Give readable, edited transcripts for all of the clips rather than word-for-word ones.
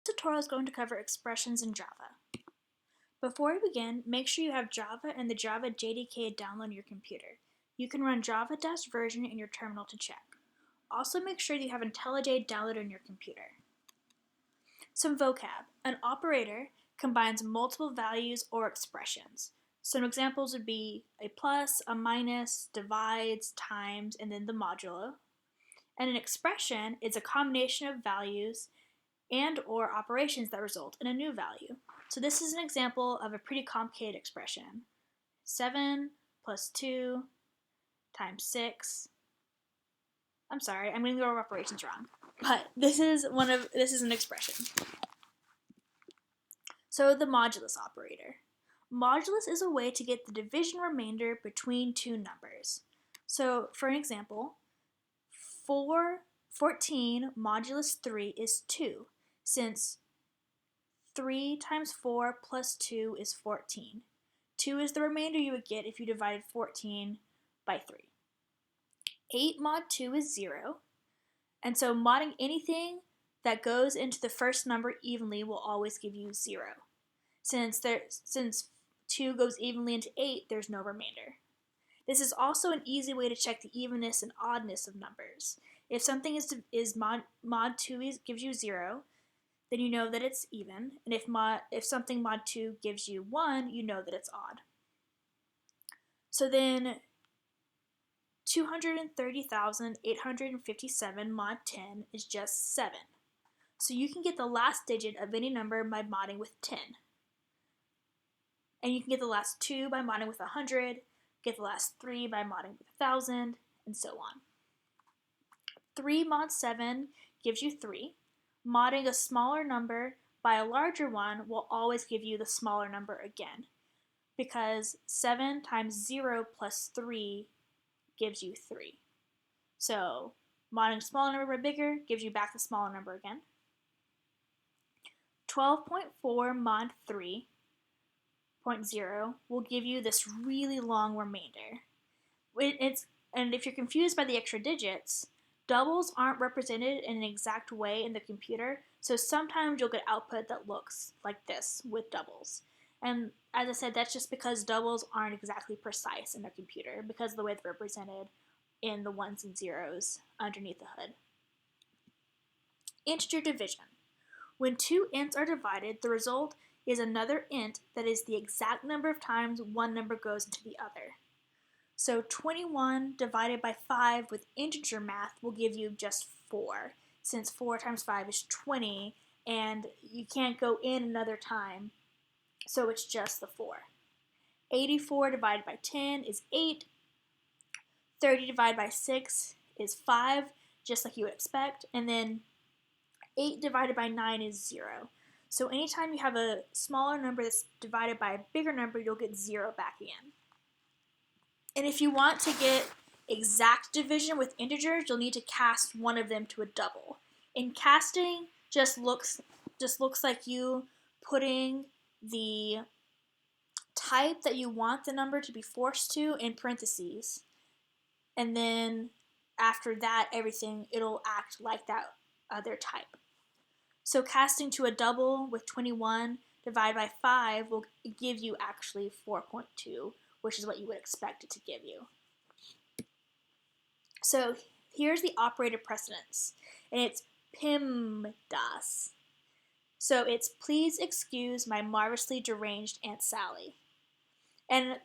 tutorial is going to cover expressions in Java. Before we begin, make sure you have Java and the Java JDK download on your computer. You can run java-version in your terminal to check. Also make sure you have IntelliJ downloaded on your computer. Some vocab. An operator combines multiple values or expressions. Some examples would be a plus, a minus, divides, times, and then the modulo. And an expression is a combination of values and or operations that result in a new value. So this is an example of a pretty complicated expression. 7 plus 2 times 6. I'm sorry, I'm getting the order of operations wrong. But this is an expression. So the modulus operator. Modulus is a way to get the division remainder between two numbers. So for an example, 14 modulus 3 is 2, since 3 times 4 plus 2 is 14. 2 is the remainder you would get if you divided 14 by 3. 8 mod 2 is 0, and so modding anything that goes into the first number evenly will always give you 0. Since 2 goes evenly into 8, there's no remainder. This is also an easy way to check the evenness and oddness of numbers. If something is mod 2 gives you 0, then you know that it's even, and if something mod 2 gives you 1, you know that it's odd. So then 230,857 mod 10 is just 7. So you can get the last digit of any number by modding with 10. And you can get the last 2 by modding with 100, get the last 3 by modding with 1,000, and so on. 3 mod 7 gives you 3. Modding a smaller number by a larger one will always give you the smaller number again, because 7 times 0 plus 3 gives you 3. So modding a smaller number by bigger gives you back the smaller number again. 12.4 mod 3.0 will give you this really long remainder. And if you're confused by the extra digits, doubles aren't represented in an exact way in the computer, so sometimes you'll get output that looks like this with doubles. And as I said, that's just because doubles aren't exactly precise in the computer because of the way they're represented in the ones and zeros underneath the hood. Integer division. When two ints are divided, the result is another int that is the exact number of times one number goes into the other. So 21 divided by 5 with integer math will give you just 4, since 4 times 5 is 20, and you can't go in another time, so it's just the 4. 84 divided by 10 is 8. 30 divided by 6 is 5, just like you would expect, and then 8 divided by 9 is 0. So anytime you have a smaller number that's divided by a bigger number, you'll get 0 back in. And if you want to get exact division with integers, you'll need to cast one of them to a double. And casting just looks like you putting the type that you want the number to be forced to in parentheses. And then after that, it'll act like that other type. So casting to a double with 21 divided by 5 will give you actually 4.2, which is what you would expect it to give you. So here's the operator precedence, and it's PIMDAS. So it's please excuse my marvelously deranged Aunt Sally. And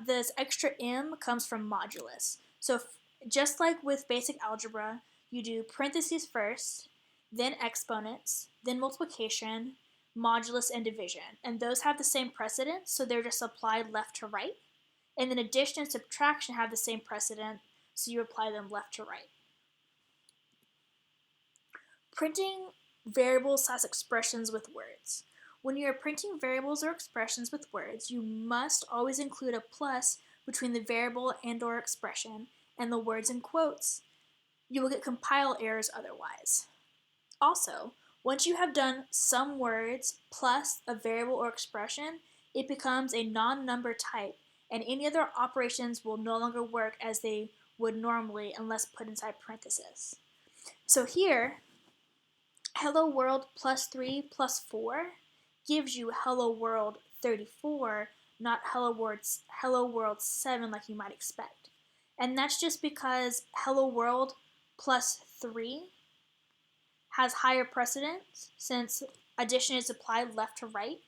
this extra M comes from modulus. So just like with basic algebra, you do parentheses first, then exponents, then multiplication, modulus, and division. And those have the same precedence, so they're just applied left to right. And then addition and subtraction have the same precedent, so you apply them left to right. Printing variables / expressions with words. When you are printing variables or expressions with words, you must always include a plus between the variable and or expression and the words in quotes. You will get compile errors otherwise. Also, once you have done some words plus a variable or expression, it becomes a non-number type, and any other operations will no longer work as they would normally unless put inside parentheses. So here, hello world plus 3 plus 4 gives you hello world 34, not hello world 7 like you might expect. And that's just because hello world plus 3 has higher precedence since addition is applied left to right.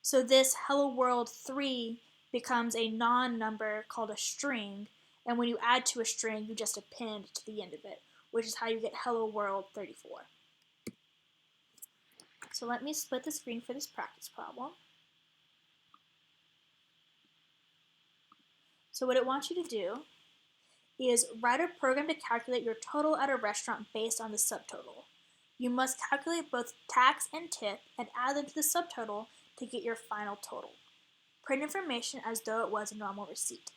So this hello world 3 becomes a non-number called a string, and when you add to a string, you just append to the end of it, which is how you get hello world 34. So let me split the screen for this practice problem. So what it wants you to do is write a program to calculate your total at a restaurant based on the subtotal. You must calculate both tax and tip and add them to the subtotal to get your final total. Print information as though it was a normal receipt.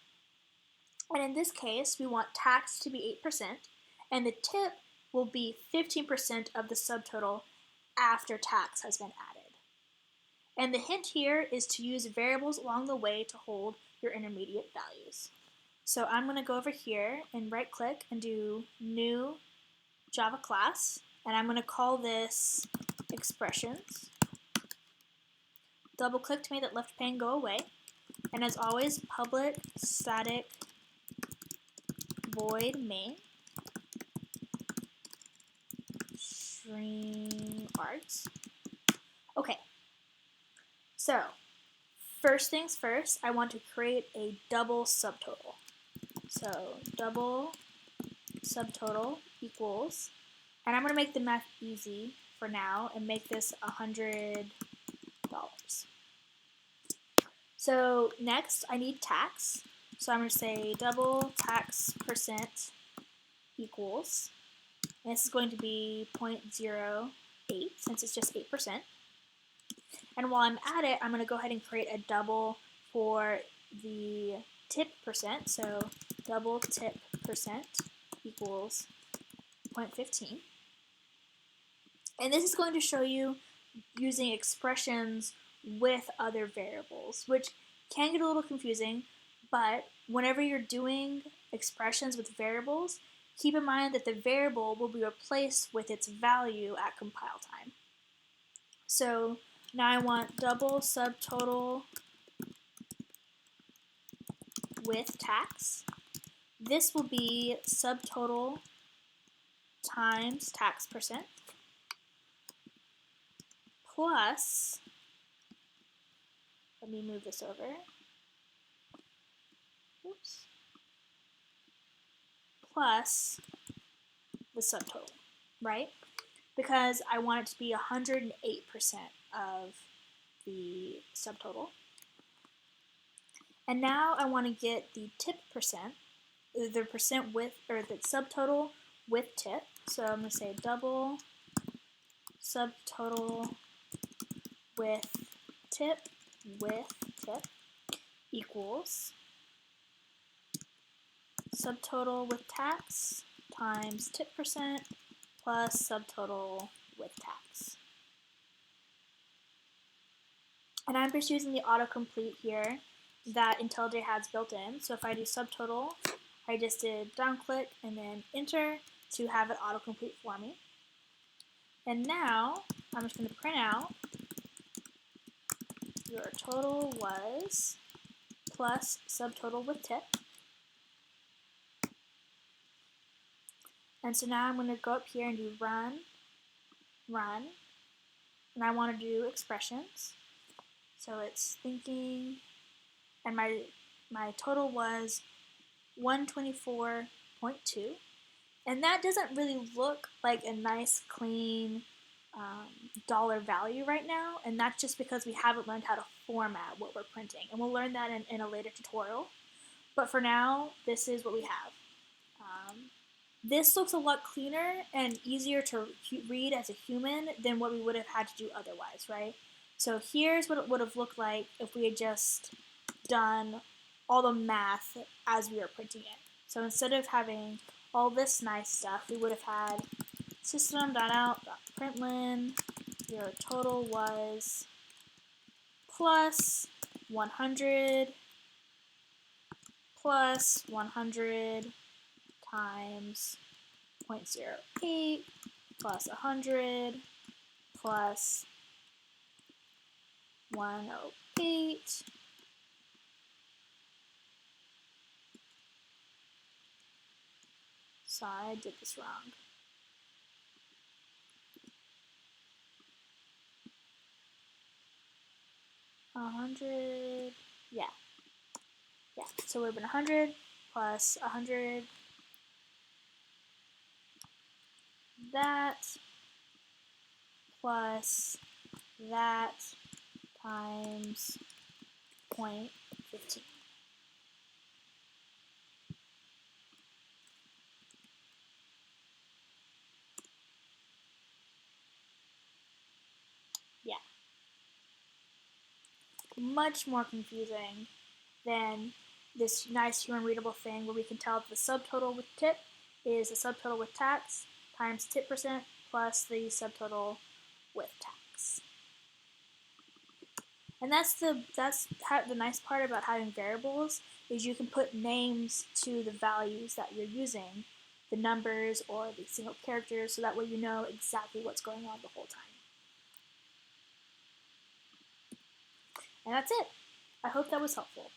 And in this case, we want tax to be 8%, and the tip will be 15% of the subtotal after tax has been added. And the hint here is to use variables along the way to hold your intermediate values. So I'm going to go over here and right click and do new Java class, and I'm going to call this expressions. Double click to make that left pane go away, and as always, public static void main string args. Okay, so first things first, I want to create a double subtotal. So double subtotal equals, and I'm going to make the math easy for now and make this $100. So next I need tax. So I'm going to say double tax percent equals, and this is going to be 0.08 since it's just 8%. And while I'm at it, I'm going to go ahead and create a double for the tip percent. So double tip percent equals 0.15. And this is going to show you using expressions with other variables, which can get a little confusing, but whenever you're doing expressions with variables, keep in mind that the variable will be replaced with its value at compile time. So now I want double subtotal with tax. This will be subtotal times tax percent plus, let me move this over, oops, plus the subtotal, right? Because I want it to be 108% of the subtotal. And now I want to get the tip percent, the percent with, or the subtotal with tip. So I'm going to say double subtotal with tip equals subtotal with tax times tip percent plus subtotal with tax. And I'm just using the autocomplete here that IntelliJ has built in. So if I do subtotal, I just did down click and then enter to have it autocomplete for me. And now I'm just going to print out your total was plus subtotal with tip. And so now I'm going to go up here and do run, and I want to do expressions. So it's thinking, and my total was 124.2, and that doesn't really look like a nice clean dollar value right now, and that's just because we haven't learned how to format what we're printing, and we'll learn that in a later tutorial. But for now, this is what we have. This looks a lot cleaner and easier to read as a human than what we would have had to do otherwise, right? So here's what it would have looked like if we had just done all the math as we were printing it. So instead of having all this nice stuff, we would have had system.out.println, your total was plus 100 plus 100 times 0.08 plus 100 plus 108 sorry, I did this wrong. Yeah. So it would have been 100 plus 100 that plus that times 0.15. Yeah. Much more confusing than this nice human readable thing where we can tell that the subtotal with tip is the subtotal with tax times tip percent plus the subtotal with tax. And that's the nice part about having variables is you can put names to the values that you're using, the numbers or the single characters, so that way you know exactly what's going on the whole time. And that's it. I hope that was helpful.